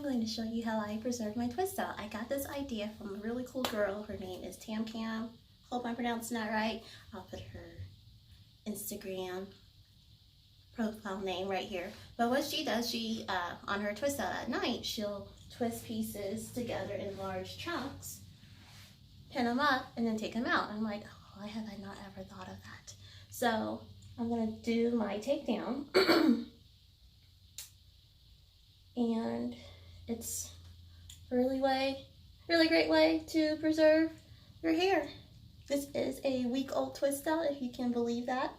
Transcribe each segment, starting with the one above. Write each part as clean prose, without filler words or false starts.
going to show you how I preserve my twist out. I got this idea from a really cool girl. Her name is Tam Kam. Hope I'm pronouncing that right. I'll put her Instagram profile name right here. But what she does, she on her twist out at night, she'll twist pieces together in large chunks, pin them up, and then take them out. I'm like, oh, why have I not ever thought of that? So I'm gonna do my takedown. And it's a really great way to preserve your hair. This is a week-old twist out, if you can believe that.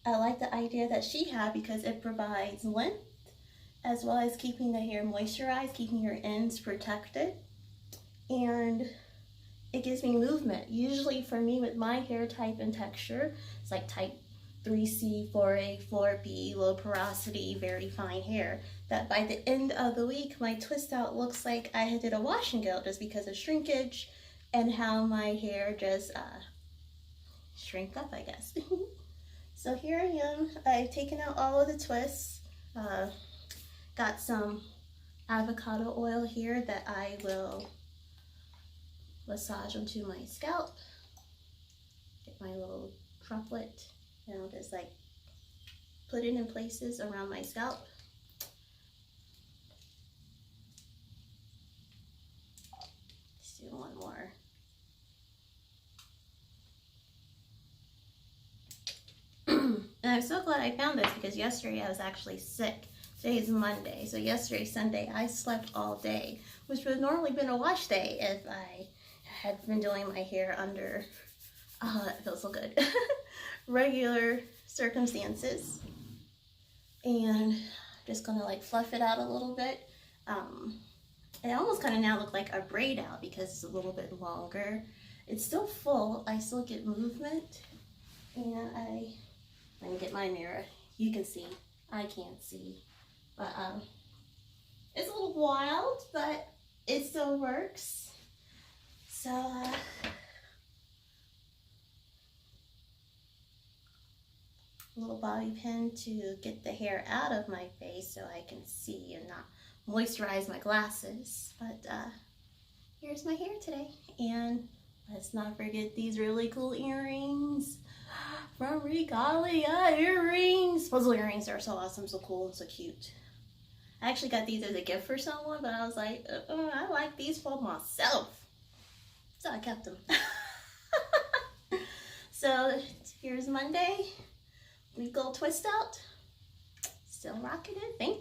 I like the idea that she had because it provides length as well as keeping the hair moisturized, keeping your ends protected, and it gives me movement. Usually for me, with my hair type and texture, it's like type 3C, 4A, 4B, low porosity, very fine hair, that by the end of the week, my twist out looks like I did a wash and go just because of shrinkage and how my hair just shrink up, I guess. So here I am. I've taken out all of the twists. Got some avocado oil here that I will massage onto my scalp. Get my little droplet. And I'll just like put it in places around my scalp. Let's do one more. And I'm so glad I found this because yesterday I was actually sick. Today is Monday, so yesterday, Sunday, I slept all day, which would have normally been a wash day if I had been doing my hair under, it feels so good, regular circumstances. And I'm just gonna like fluff it out a little bit. It almost kind of now look like a braid out because it's a little bit longer. It's still full, I still get movement. And let me get my mirror. You can see, I can't see. But it's a little wild, but it still works. So little bobby pin to get the hair out of my face so I can see and not moisturize my glasses. But here's my hair today. And let's not forget these really cool earrings from Regalia Earrings. Puzzle earrings are so awesome, so cool, and so cute. I actually got these as a gift for someone, but I was like, I like these for myself. So I kept them. So here's Monday. We go twist out. Still rocking it. Thank you.